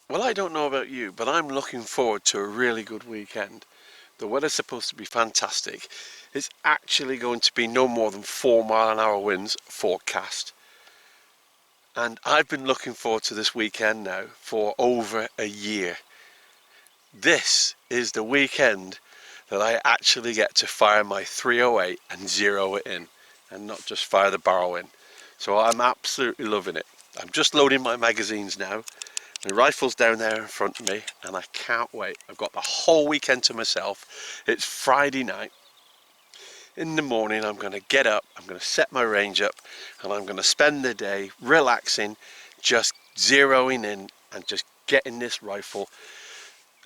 Well, I don't know about you, but I'm looking forward to a really good weekend. The weather's supposed to be fantastic. It's actually going to be no more than 4 mile-an-hour winds forecast. And I've been looking forward to this weekend now for over a year. This is the weekend that I actually get to fire my 308 and zero it in, and not just fire the barrel in. So I'm absolutely loving it. I'm just loading my magazines now. My rifle's down there in front of me and I can't wait. I've got the whole weekend to myself. It's Friday night. In the morning I'm going to get up, I'm going to set my range up, and I'm going to spend the day relaxing, just zeroing in and just getting this rifle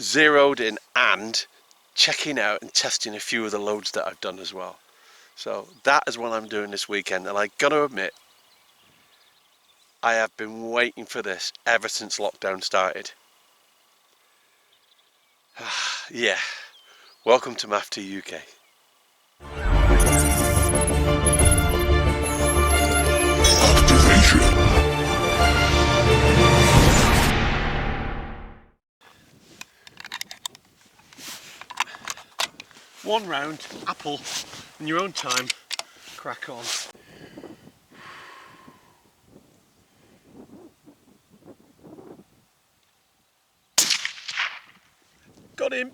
zeroed in and checking out and testing a few of the loads that I've done as well. So that is what I'm doing this weekend, and I gotta admit, I have been waiting for this ever since lockdown started. Yeah, welcome to MAFTA UK. One round, apple, in your own time, crack on. Got him!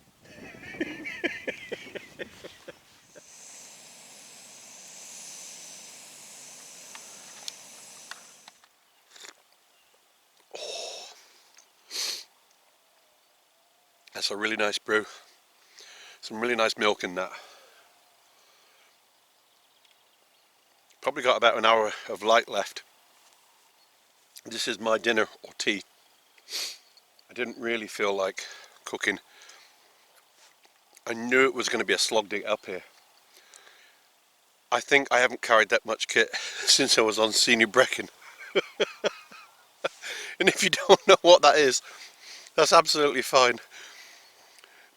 That's a really nice brew. Some really nice milk in that. Probably got about an hour of light left. This is my dinner or tea. I didn't really feel like cooking. I knew it was going to be a slog to get up here. I think I haven't carried that much kit since I was on Senior Brecon. And if you don't know what that is, that's absolutely fine.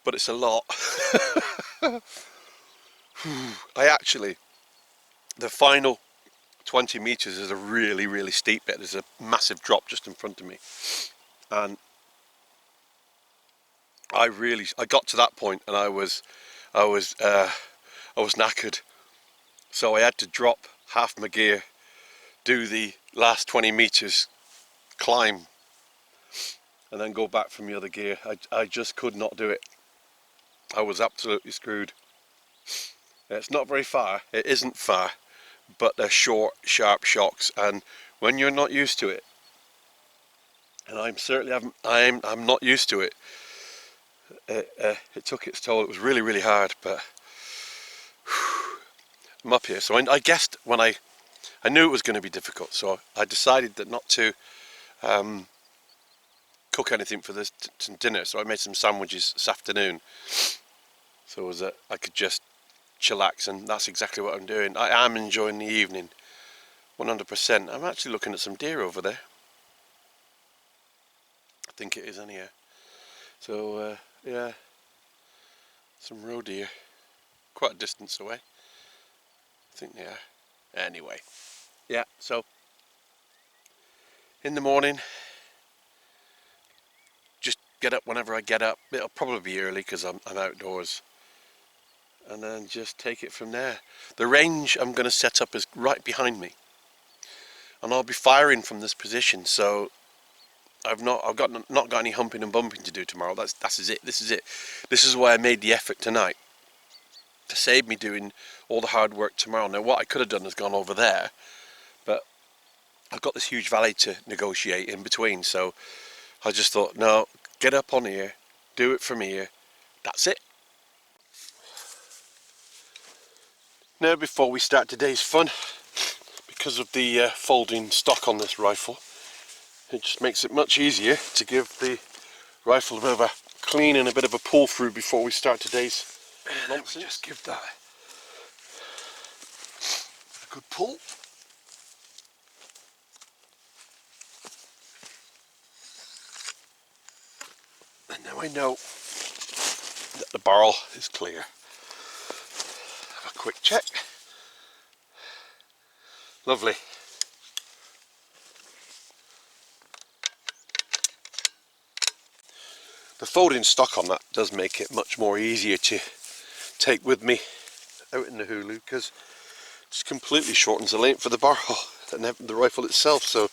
But it's a lot. The final 20 meters is a really, really steep bit. There's a massive drop just in front of me. And I got to that point and I was knackered. So I had to drop half my gear, do the last 20 meters, climb, and then go back from the other gear. I just could not do it. I was absolutely screwed. It's not very far, it isn't far, but they're short, sharp shocks, and when you're not used to it, and I'm not used to it, it took its toll. It was really, really hard, but I'm up here. So I guessed when I knew it was going to be difficult, so I decided that not to cook anything for this dinner. So I made some sandwiches this afternoon, so I could just chillax, and that's exactly what I'm doing. I am enjoying the evening, 100%. I'm actually looking at some deer over there. I think it is anyhow. So yeah, some roe deer, quite a distance away. I think they are. Anyway, yeah. So in the morning, just get up whenever I get up. It'll probably be early because I'm outdoors, and then just take it from there. The range I'm going to set up is right behind me, and I'll be firing from this position. So I've not got any humping and bumping to do tomorrow. This is it. This is why I made the effort tonight, to save me doing all the hard work tomorrow. Now what I could have done is gone over there, but I've got this huge valley to negotiate in between, so I just thought, no, get up on here, do it from here, that's it. Now before we start today's fun, because of the folding stock on this rifle, it just makes it much easier to give the rifle a bit of a clean and a bit of a pull through before we start today's nonsense. Just give that a good pull. And now I know that the barrel is clear. Have a quick check. Lovely. The folding stock on that does make it much more easier to take with me out in the hulu, because it just completely shortens the length of the barrel than the rifle itself. So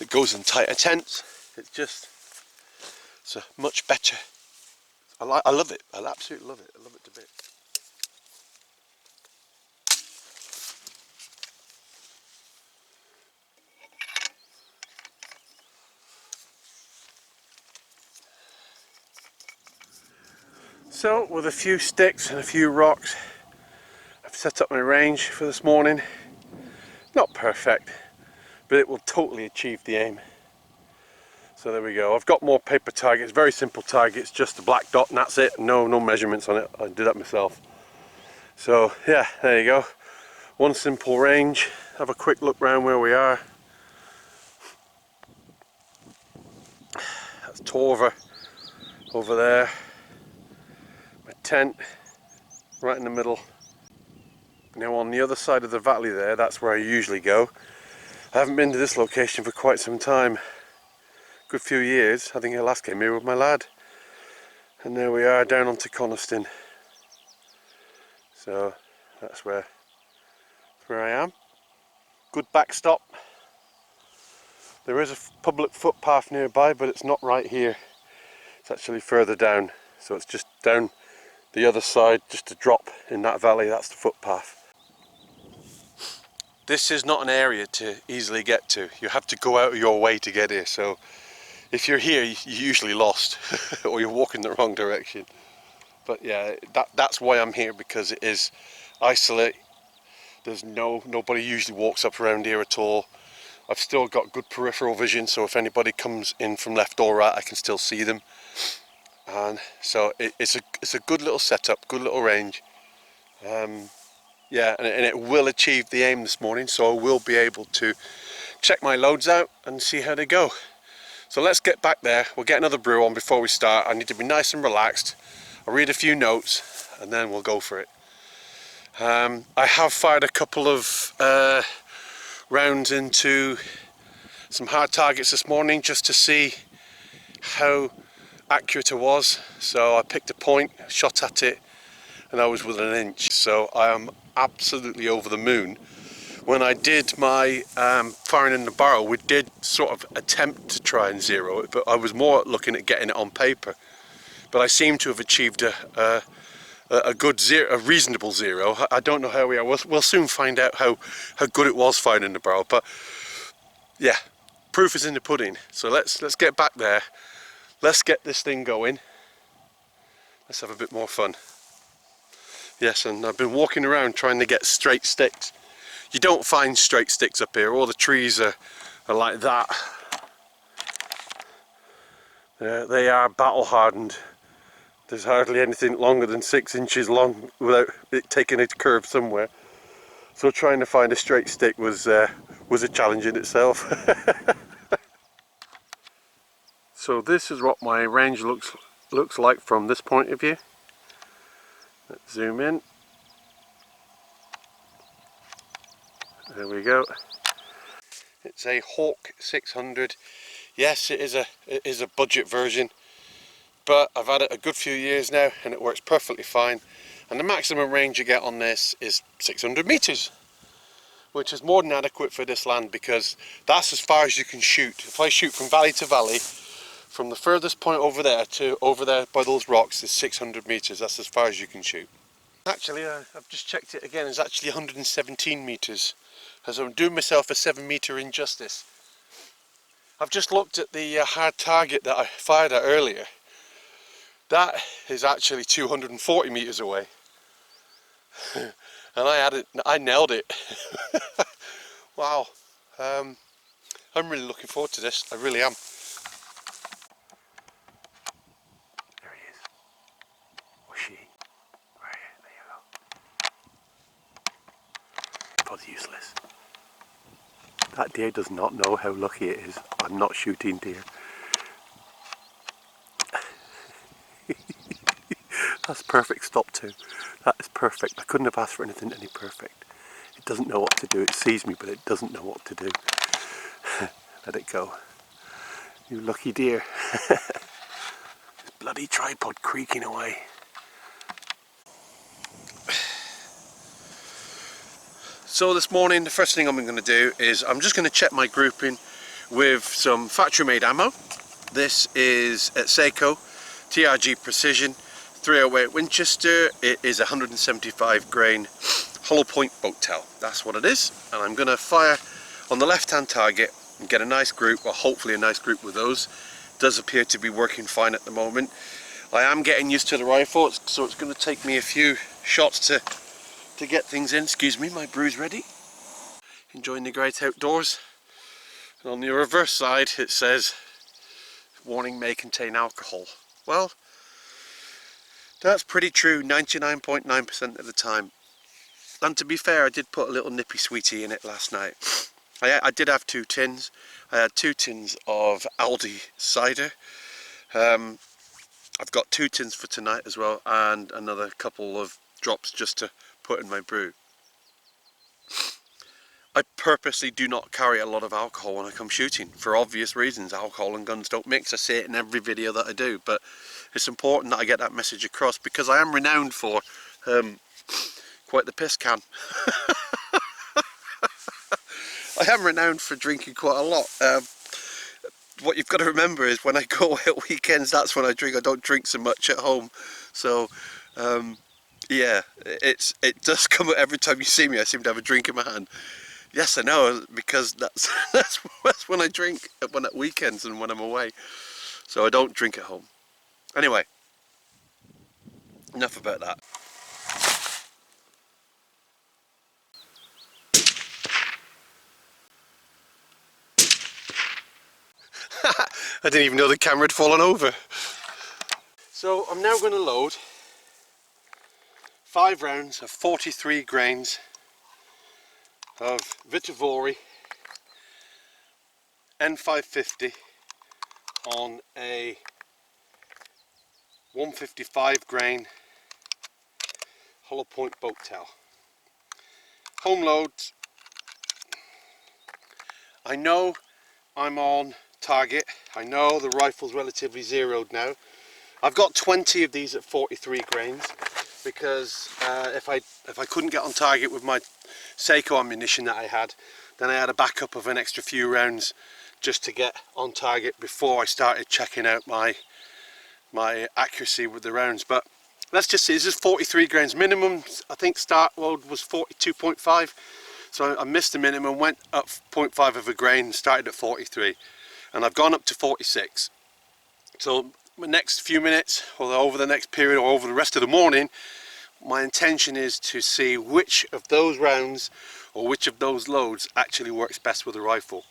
it goes in tighter tents. It's a much better. I love it. I absolutely love it. I love it to bits. So with a few sticks and a few rocks, I've set up my range for this morning. Not perfect, but it will totally achieve the aim. So there we go. I've got more paper targets, very simple targets, just a black dot and that's it. No measurements on it. I did that myself. So yeah, there you go. One simple range. Have a quick look around where we are. That's Torver over there. My tent right in the middle. Now on the other side of the valley there, that's where I usually go. I haven't been to this location for quite some time. Good few years. I think I last came here with my lad. And there we are down onto Coniston. So that's where I am. Good backstop. There is a public footpath nearby, but it's not right here. It's actually further down. So it's just down the other side, just a drop in that valley. That's the footpath. This is not an area to easily get to. You have to go out of your way to get here. So if you're here, you're usually lost or you're walking the wrong direction. But yeah, that's why I'm here, because it is isolate. There's nobody usually walks up around here at all. I've still got good peripheral vision, so if anybody comes in from left or right, I can still see them. And so it's a good little setup, good little range. Yeah, and it will achieve the aim this morning, so I will be able to check my loads out and see how they go. So let's get back there. We'll get another brew on before we start. I need to be nice and relaxed. I'll read a few notes and then we'll go for it. I have fired a couple of rounds into some hard targets this morning just to see how accurate it was. So I picked a point, shot at it, and I was within an inch. So I am absolutely over the moon. When I did my firing in the barrel, we did sort of attempt to try and zero it, but I was more looking at getting it on paper. But I seem to have achieved a good zero, a reasonable zero. I don't know how we are. We'll soon find out how good it was firing in the barrel. But yeah, proof is in the pudding. So let's get back there. Let's get this thing going. Let's have a bit more fun. Yes, and I've been walking around trying to get straight sticks. You don't find straight sticks up here. All the trees are like that. They are battle hardened. There's hardly anything longer than 6 inches long without it taking a curve somewhere. So trying to find a straight stick was a challenge in itself. So this is what my range looks like from this point of view. Let's zoom in. There we go. It's a Hawk 600. Yes, it is a budget version, but I've had it a good few years now and it works perfectly fine. And the maximum range you get on this is 600 meters, which is more than adequate for this land, because that's as far as you can shoot. If I shoot from valley to valley, from the furthest point over there to over there by those rocks is 600 meters. That's as far as you can shoot. Actually, I've just checked it again. It's actually 117 meters, as I'm doing myself a 7 meter injustice. I've just looked at the hard target that I fired at earlier. That is actually 240 meters away, and I nailed it. Wow, I'm really looking forward to this. I really am. There he is. Or she. Right, there you go. Pod's useless. That deer does not know how lucky it is. I'm not shooting deer. That's perfect stop too. That is perfect. I couldn't have asked for anything any perfect. It doesn't know what to do. It sees me, but it doesn't know what to do. Let it go. You lucky deer. bloody tripod creaking away. So this morning, the first thing I'm going to do is I'm just going to check my grouping with some factory made ammo. This is at Seiko TRG Precision 308 Winchester. It is 175 grain hollow point boat tail. That's what it is. And I'm going to fire on the left hand target and get a nice group, or hopefully a nice group with those. It does appear to be working fine at the moment. I am getting used to the rifle, so it's going to take me a few shots to get things in. Excuse me, my brew's ready. Enjoying the great outdoors. And on the reverse side it says, warning, may contain alcohol. Well, that's pretty true 99.9% of the time. And to be fair, I did put a little nippy sweetie in it last night. I did have 2 tins. I had 2 tins of Aldi cider. I've got 2 tins for tonight as well, and another couple of drops just to put in my brew. I purposely do not carry a lot of alcohol when I come shooting, for obvious reasons. Alcohol and guns don't mix. I say it in every video that I do, but it's important that I get that message across, because I am renowned for quite the piss can. I am renowned for drinking quite a lot. What you've got to remember is when I go away at weekends, that's when I drink. I don't drink so much at home. So yeah, it does come every time you see me. I seem to have a drink in my hand. Yes, I know, because that's when I drink, when at weekends and when I'm away. So I don't drink at home. Anyway, enough about that. I didn't even know the camera had fallen over. So I'm now going to load 5 rounds of 43 grains of Vitivori N550 on a 155 grain hollow point boat tail. Home loads. I know I'm on target. I know the rifle's relatively zeroed now. I've got 20 of these at 43 grains because if I couldn't get on target with my Seiko ammunition that I had, then I had a backup of an extra few rounds just to get on target before I started checking out my accuracy with the rounds. But let's just see, this is 43 grains minimum. I think start load was 42.5, so I missed the minimum, went up 0.5 of a grain, started at 43, and I've gone up to 46. So the next few minutes, or over the next period, or over the rest of the morning, my intention is to see which of those rounds or which of those loads actually works best with the rifle.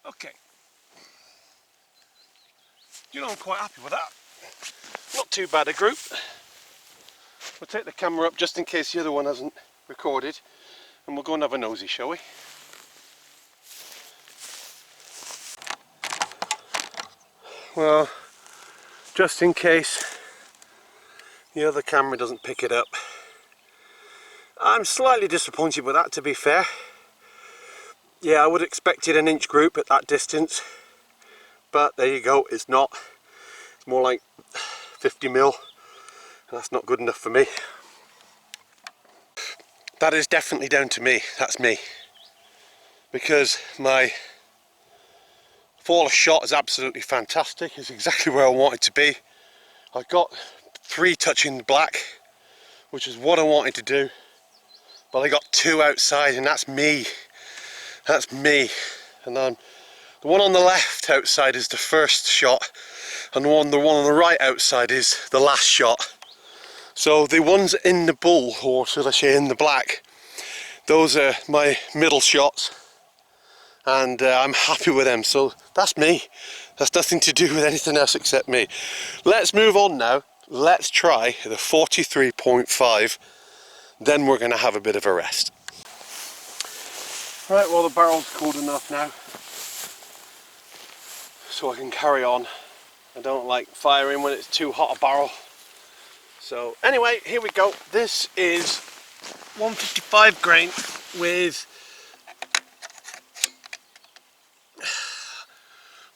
Okay, you know, I'm quite happy with that. Not too bad a group. We'll take the camera up just in case the other one hasn't recorded, and we'll go and have a nosy, shall we? well, just in case the other camera doesn't pick it up, I'm slightly disappointed with that, to be fair. Yeah, I would have expected an inch group at that distance, but there you go, it's not. It's more like 50 mil, and that's not good enough for me. That is definitely down to me, that's me. Because my fall of shot is absolutely fantastic, it's exactly where I want it to be. I got 3 touching the black, which is what I wanted to do, but I got 2 outside, and that's me. That's me. And then the one on the left outside is the first shot, and the one on the right outside is the last shot. So the ones in the bull, or should I say in the black, those are my middle shots, and I'm happy with them. So that's me. That's nothing to do with anything else except me. Let's move on now. Let's try the 43.5, then we're going to have a bit of a rest. Right, well, the barrel's cooled enough now, so I can carry on. I don't like firing when it's too hot a barrel. So anyway, here we go. This is 155 grain with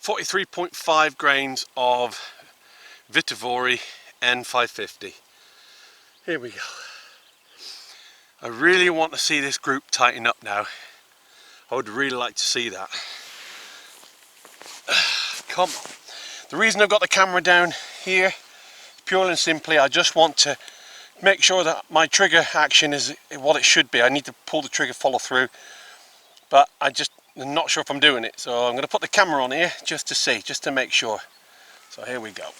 43.5 grains of Vitivori N550. Here we go. I really want to see this group tighten up now. I would really like to see that. Come on. The reason I've got the camera down here, purely and simply, I just want to make sure that my trigger action is what it should be. I need to pull the trigger, follow through, but I'm not sure if I'm doing it. So I'm going to put the camera on here just to see, just to make sure. So here we go.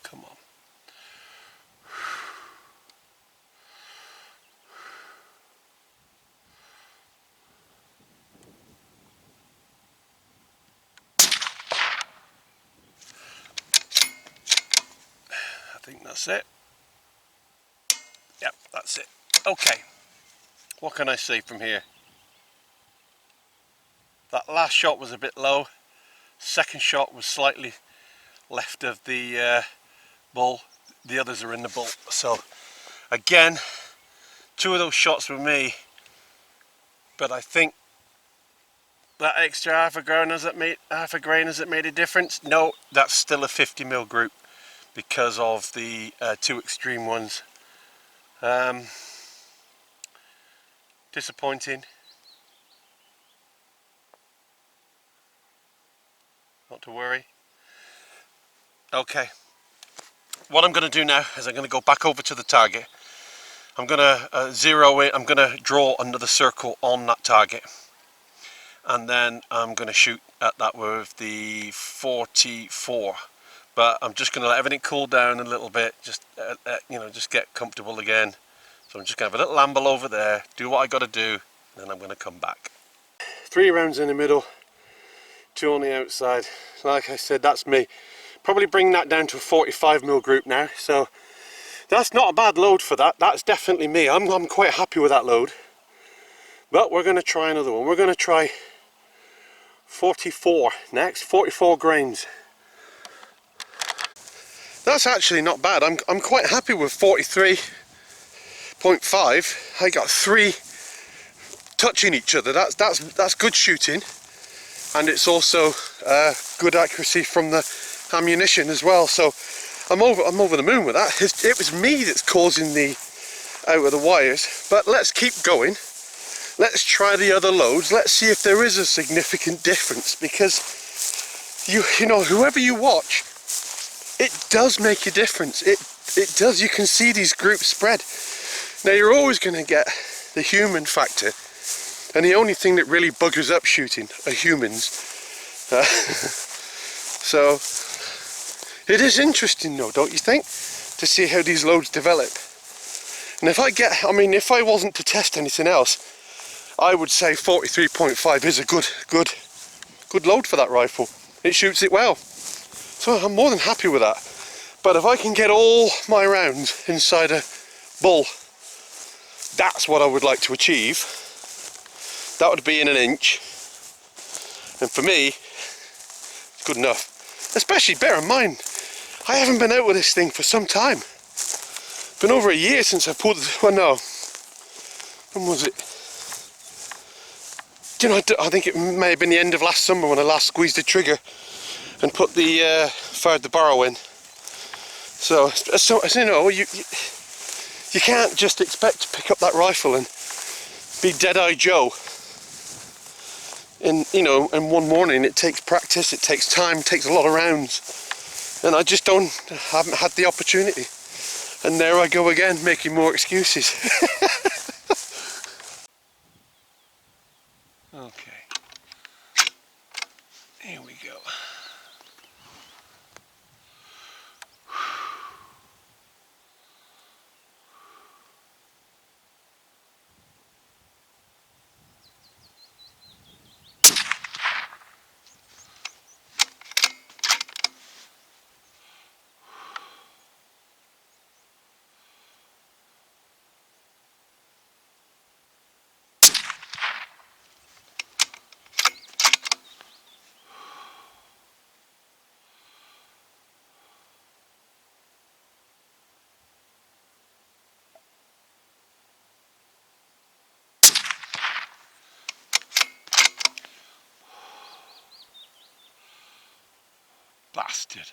Come on. I think that's it. Yep, that's it. Okay, what can I say from here? That last shot was a bit low. Second shot was slightly left of the bull. The others are in the bull. So again, 2 of those shots were me, but I think that extra half a grain has it made a difference? No, that's still a 50 mil group because of the 2 extreme ones. Disappointing. Not to worry. Okay, what I'm going to do now is I'm going to go back over to the target. I'm going to zero in, I'm going to draw another circle on that target, and then I'm going to shoot at that with the 44. But I'm just going to let everything cool down a little bit, just you know, just get comfortable again. So I'm just going to have a little amble over there, do what I got to do, and then I'm going to come back. 3 rounds in the middle, 2 on the outside. Like I said, that's me. Probably bring that down to a 45 mil group now. So that's not a bad load for that. That's definitely me. I'm quite happy with that load. But we're going to try another one. We're going to try 44 next. 44 grains. That's actually not bad. I'm quite happy with 43.5 43.5, I got 3 touching each other. That's good shooting, and it's also good accuracy from the ammunition as well. So I'm over the moon with that. It was me that's causing the out of the wires, but let's keep going. Let's try the other loads. Let's see if there is a significant difference, because you know, whoever you watch, it does make a difference. It does. You can see these groups spread. Now you're always going to get the human factor, and the only thing that really buggers up shooting are humans. So it is interesting though, don't you think, to see how these loads develop. And if I wasn't to test anything else, I would say 43.5 is a good load for that rifle. It shoots it well, so I'm more than happy with that. But if I can get all my rounds inside a bull, that's what I would like to achieve. That would be in an inch, and for me, it's good enough. Especially, bear in mind, I haven't been out with this thing for some time. Been over a year since I pulled it. Well, no, when was it? Do you know, I think it may have been the end of last summer when I last squeezed the trigger and put the fired the barrel in. So you know, you can't just expect to pick up that rifle and be Deadeye Joe in one morning. It takes practice, it takes time, it takes a lot of rounds, and I just haven't had the opportunity. And there I go again, making more excuses. Okay, here we go. Bastard.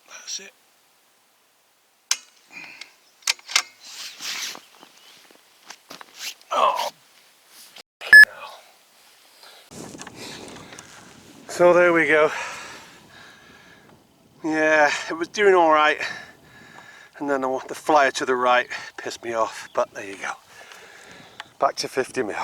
That's it. Oh. So there we go. Yeah, it was doing all right, and then the flyer to the right pissed me off, but there you go. Back to 50 mil.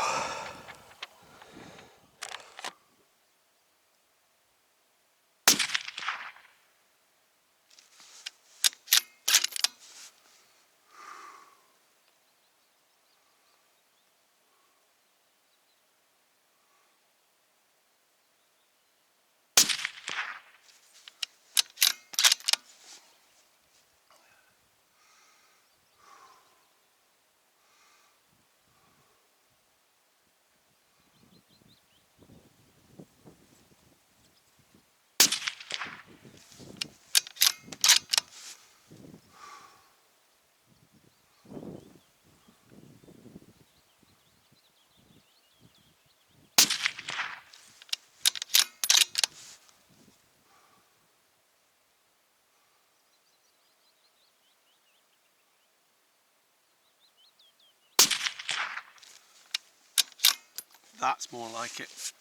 That's more like it.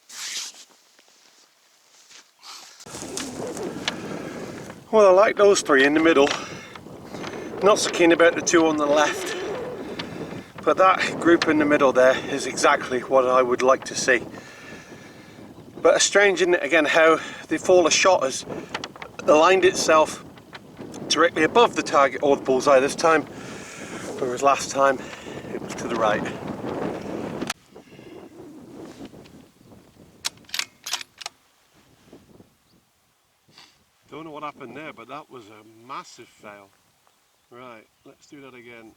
Well, I like those 3 in the middle. Not so keen about the 2 on the left. But that group in the middle there is exactly what I would like to see. But it's strange, isn't it, again, how the fall of shot has aligned itself directly above the target or the bullseye this time, whereas last time it was to the right. Don't know what happened there, but that was a massive fail. Right, let's do that again.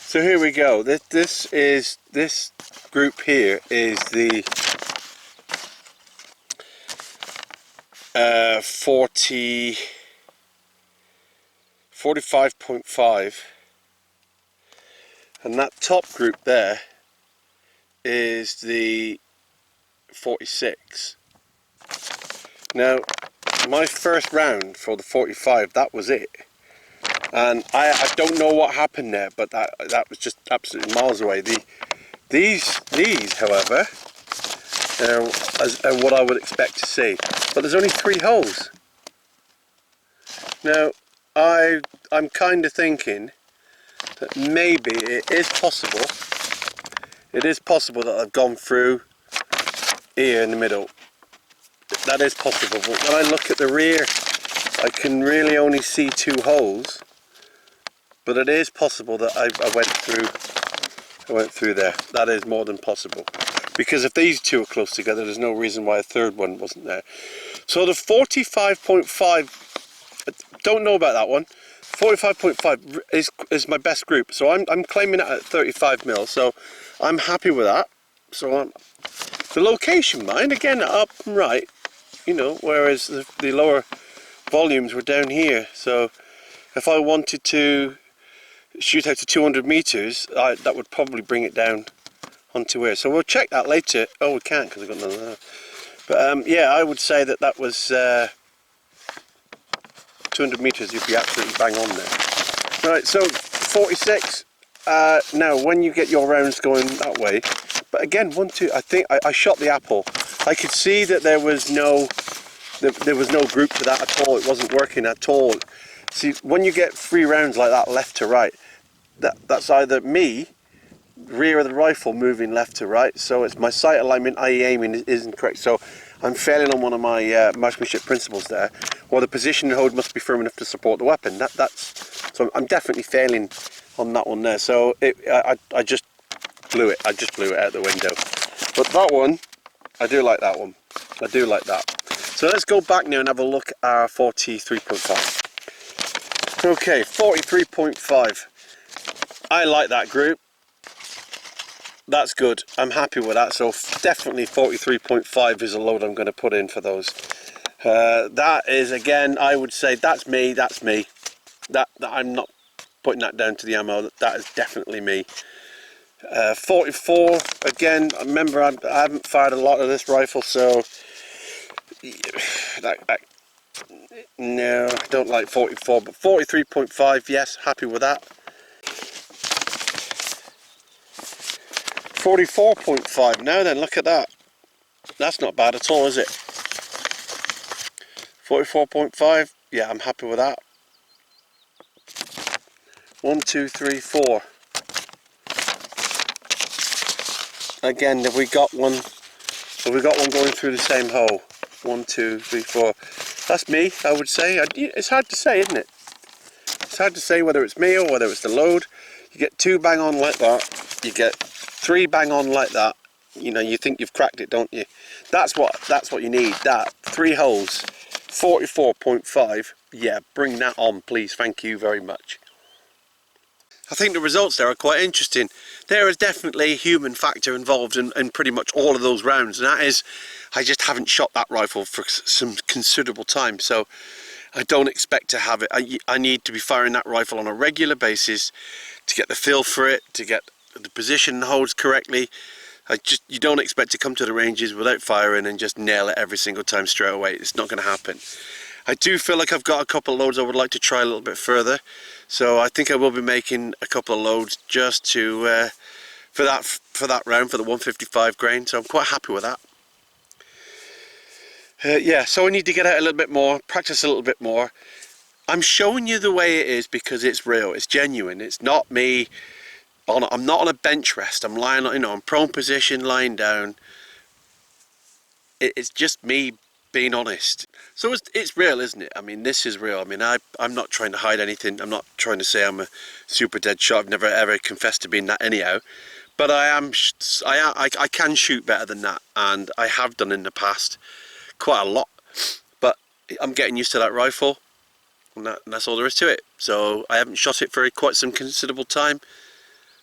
So here we go. This group here is the 45.5, and that top group there is the 46. Now, my first round for the 45, that was it. And I don't know what happened there, but that was just absolutely miles away. These however, are what I would expect to see. But there's only 3 holes. Now, I'm kind of thinking that maybe it is possible that I've gone through here in the middle. That is possible, but when I look at the rear, I can really only see 2 holes. But it is possible that I went through there. That is more than possible. Because if these 2 are close together, there's no reason why a third one wasn't there. So the 45.5, don't know about that one. 45.5 is my best group. So I'm claiming it at 35 mil. So I'm happy with that. So the location, mind, again, up and right, you know, whereas the lower volumes were down here. So if I wanted to shoot out to 200 meters, that would probably bring it down onto here. So we'll check that later. Oh, we can't because I've got none of that. But yeah, I would say that was 200 meters. You'd be absolutely bang on there. Right, so 46. Now, when you get your rounds going that way, but again, 1, 2. I think I shot the apple. I could see that there was no group to that at all. It wasn't working at all. See, when you get 3 rounds like that, left to right, that's either me, rear of the rifle, moving left to right, so it's my sight alignment, i.e. aiming, isn't correct. So I'm failing on one of my marksmanship principles there, or the position and hold must be firm enough to support the weapon. So I'm definitely failing on that one there. So I just blew it. I just blew it out the window. But that one, I do like that one. I do like that. So let's go back now and have a look at our 43.5. Okay, 43.5. I like that group. That's good. I'm happy with that. So definitely 43.5 is a load I'm going to put in for those. That is, again, I would say that's me. That's me. That I'm not putting that down to the ammo. That is definitely me. 44. Again, remember I haven't fired a lot of this rifle, so no, I don't like 44. But 43.5, yes, happy with that. 44.5. Now then, look at that. That's not bad at all, is it? 44.5. Yeah, I'm happy with that. 1, 2, 3, 4. Again, have we got one? Have we got one going through the same hole? 1, 2, 3, 4. That's me, I would say. It's hard to say, isn't it? It's hard to say whether it's me or whether it's the load. You get 2 bang on like that. You get 3 bang on like that. You know, you think you've cracked it, don't you? That's what you need. That 3 holes. 44.5. Yeah, bring that on, please. Thank you very much. I think the results there are quite interesting. There is definitely a human factor involved in pretty much all of those rounds, and that is, I just haven't shot that rifle for some considerable time. So I don't expect to have it. I need to be firing that rifle on a regular basis to get the feel for it, to get the position holds correctly. You don't expect to come to the ranges without firing and just nail it every single time straight away. It's not going to happen. I do feel like I've got a couple of loads I would like to try a little bit further, so I think I will be making a couple of loads just to for that round, for the 155 grain. So I'm quite happy with that. Yeah, so I need to get out a little bit more, practice a little bit more. I'm showing you the way it is because it's real, it's genuine. It's not me. I'm not on a bench rest. I'm lying, you know, in prone position, lying down. It's just me being honest. So it's real, isn't it? I mean, this is real. I mean, I'm not trying to hide anything. I'm not trying to say I'm a super dead shot. I've never ever confessed to being that anyhow. But I can shoot better than that, and I have done in the past quite a lot. But I'm getting used to that rifle, and that's all there is to it. So I haven't shot it for quite some considerable time.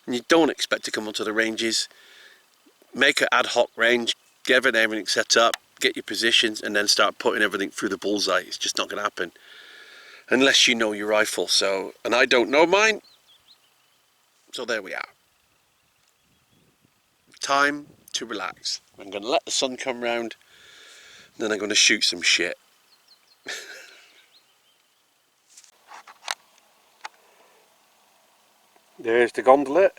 And you don't expect to come onto the ranges, make an ad hoc range, get everything set up, get your positions, and then start putting everything through the bullseye. It's just not going to happen unless you know your rifle. So, and I don't know mine, so there we are. Time to relax. I'm going to let the sun come round, then I'm going to shoot some shit. There's the gondola.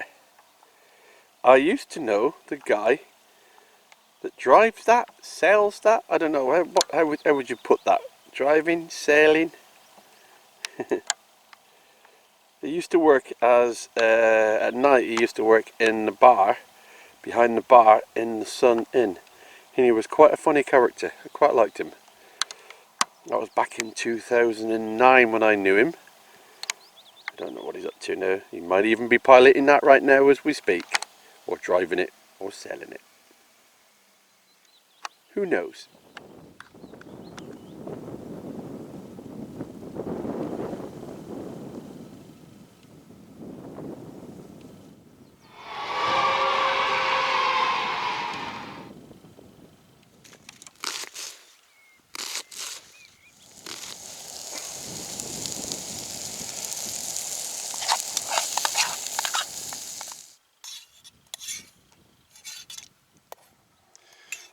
I used to know the guy that drives that, sells that. I don't know, how would you put that? Driving, sailing? He used to work as, at night he used to work in the bar, behind the bar in the Sun Inn. And he was quite a funny character. I quite liked him. That was back in 2009 when I knew him. I don't know what he's up to now. He might even be piloting that right now as we speak. Or driving it, or selling it. Who knows?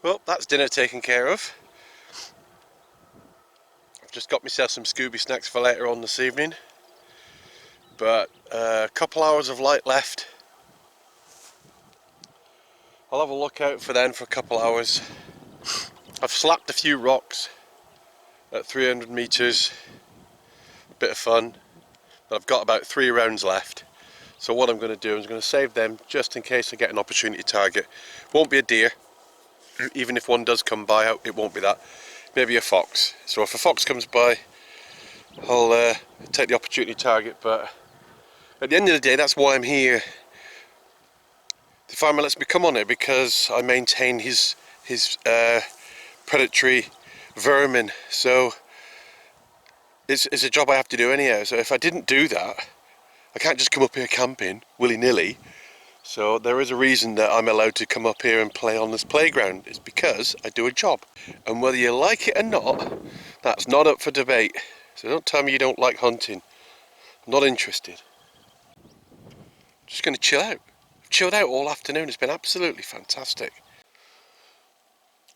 Well, that's dinner taken care of. I've just got myself some Scooby snacks for later on this evening. But a couple hours of light left. I'll have a look out for them for a couple hours. I've slapped a few rocks at 300 meters. Bit of fun. But I've got about 3 rounds left. So what I'm going to do is I'm going to save them just in case I get an opportunity target. Won't be a deer. Even if one does come by, it won't be that. Maybe a fox. So if a fox comes by, I'll take the opportunity target. But at the end of the day, that's why I'm here. The farmer lets me come on it because I maintain his predatory vermin. So it's a job I have to do anyhow. So if I didn't do that, I can't just come up here camping willy-nilly. So there is a reason that I'm allowed to come up here and play on this playground. It's because I do a job. And whether you like it or not, that's not up for debate. So don't tell me you don't like hunting. I'm not interested. Just going to chill out. I've chilled out all afternoon. It's been absolutely fantastic.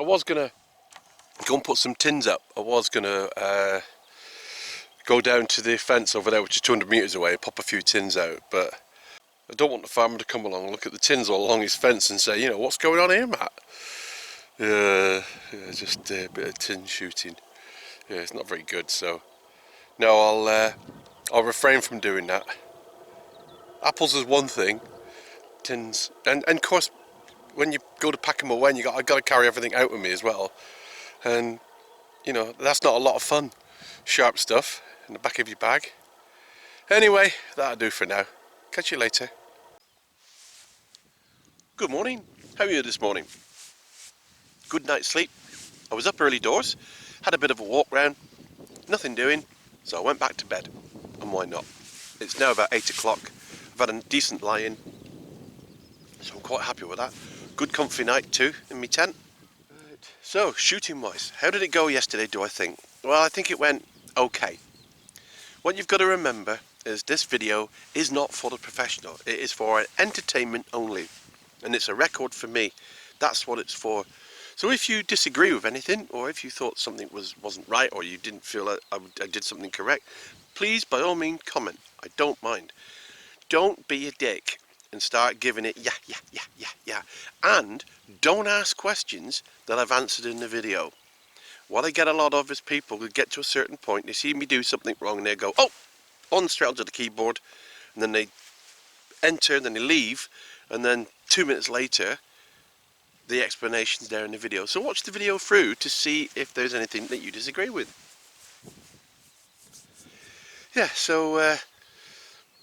I was going to go and put some tins up. I was going to go down to the fence over there, which is 200 metres away, pop a few tins out. But I don't want the farmer to come along and look at the tins all along his fence and say, you know, what's going on here, Matt? Just a bit of tin shooting. Yeah, it's not very good, so no, I'll refrain from doing that. Apples is one thing, tins, and of course, when you go to pack them away, I got to carry everything out with me as well, and you know that's not a lot of fun. Sharp stuff in the back of your bag. Anyway, that'll do for now. Catch you later. Good morning. How are you this morning? Good night's sleep. I was up early doors, had a bit of a walk round, nothing doing, so I went back to bed. And why not? It's now about 8 o'clock. I've had a decent lie-in, so I'm quite happy with that. Good comfy night too in my tent. Right. So, shooting wise, how did it go yesterday, do I think? Well, I think it went okay. What you've got to remember is this video is not for the professional. It is for entertainment only. And it's a record for me. That's what it's for. So if you disagree with anything, or if you thought something wasn't right, or you didn't feel I did something correct, please, by all means, comment. I don't mind. Don't be a dick and start giving it yeah. And don't ask questions that I've answered in the video. What I get a lot of is people who get to a certain point, they see me do something wrong, and they go, oh, on straight onto the keyboard, and then they enter, then they leave, and then 2 minutes later, the explanation's there in the video. So watch the video through to see if there's anything that you disagree with. Yeah, so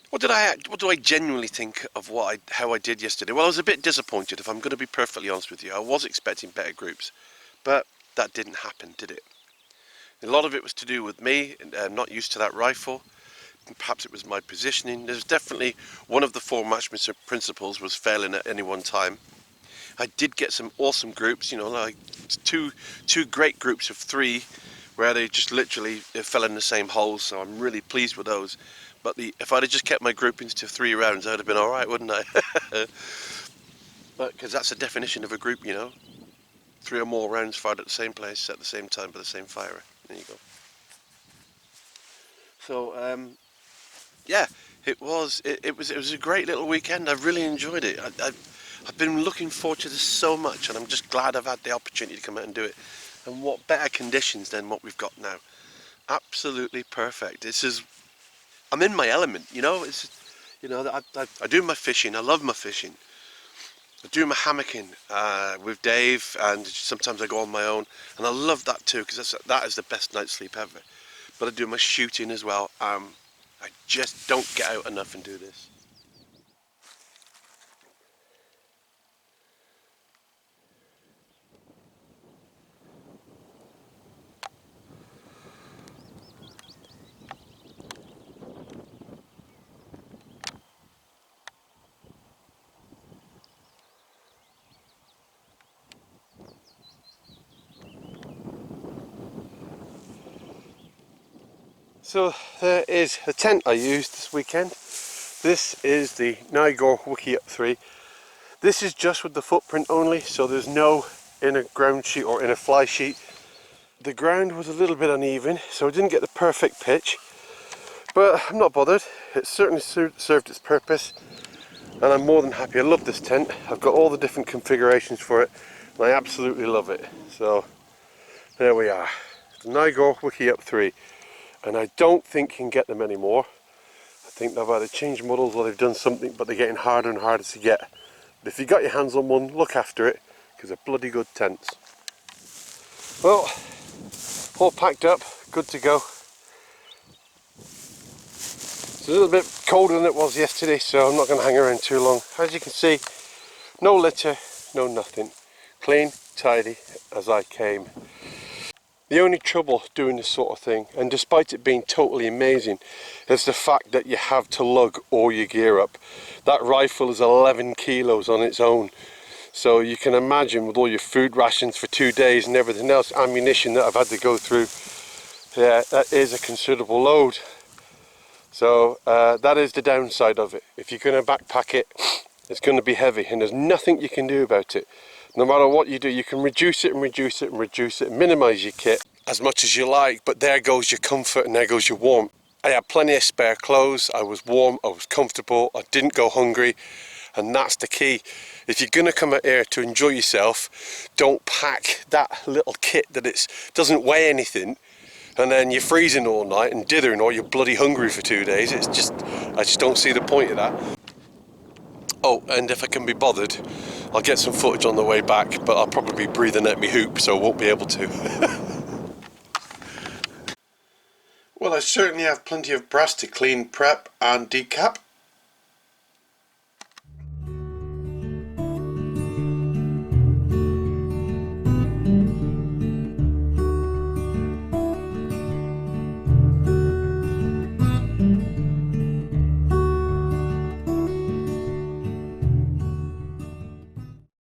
what do I genuinely think of how I did yesterday? Well, I was a bit disappointed, if I'm going to be perfectly honest with you. I was expecting better groups, but that didn't happen, did it? A lot of it was to do with me, and not used to that rifle. Perhaps it was my positioning. There's definitely one of the 4 matchmanship principles was failing at any one time. I did get some awesome groups, you know, like two great groups of 3 where they just literally fell in the same holes, so I'm really pleased with those. But if I'd have just kept my groupings to 3 rounds, I'd have been alright, wouldn't I? Because that's the definition of a group, you know. 3 or more rounds fired at the same place at the same time by the same firer. There you go. So yeah, it was a great little weekend. I've really enjoyed it. I've been looking forward to this so much, and I'm just glad I've had the opportunity to come out and do it. And what better conditions than what we've got now? Absolutely perfect. I'm in my element, you know. I do my fishing. I love my fishing. I do my hammocking with Dave, and sometimes I go on my own, and I love that too, because that is the best night's sleep ever. But I do my shooting as well. I just don't get out enough and do this. So there is the tent I used this weekend. This is the Nigor Wickiup 3. This is just with the footprint only, so there's no inner ground sheet or inner fly sheet. The ground was a little bit uneven, so I didn't get the perfect pitch, but I'm not bothered. It certainly served its purpose, and I'm more than happy. I love this tent. I've got all the different configurations for it, and I absolutely love it. So there we are, the Nigor Wickiup 3. And I don't think you can get them anymore. I think they've either changed models or they've done something, but they're getting harder and harder to get. But if you got your hands on one, look after it, because they're bloody good tents. Well, all packed up, good to go. It's a little bit colder than it was yesterday, so I'm not going to hang around too long. As you can see, no litter, no nothing. Clean, tidy as I came. The only trouble doing this sort of thing, and despite it being totally amazing, is the fact that you have to lug all your gear up. That rifle is 11 kilos on its own, so you can imagine with all your food rations for 2 days and everything else, ammunition that I've had to go through, yeah, that is a considerable load. So that is the downside of it. If you're going to backpack it, it's going to be heavy, and there's nothing you can do about it. No matter what you do, you can reduce it and reduce it and reduce it, minimise your kit as much as you like, but there goes your comfort and there goes your warmth. I had plenty of spare clothes, I was warm, I was comfortable, I didn't go hungry, and that's the key. If you're going to come out here to enjoy yourself, don't pack that little kit that it doesn't weigh anything, and then you're freezing all night and dithering, or you're bloody hungry for 2 days. I just don't see the point of that. Oh, and if I can be bothered, I'll get some footage on the way back, but I'll probably be breathing at me hoop, so I won't be able to. Well, I certainly have plenty of brass to clean, prep and decap.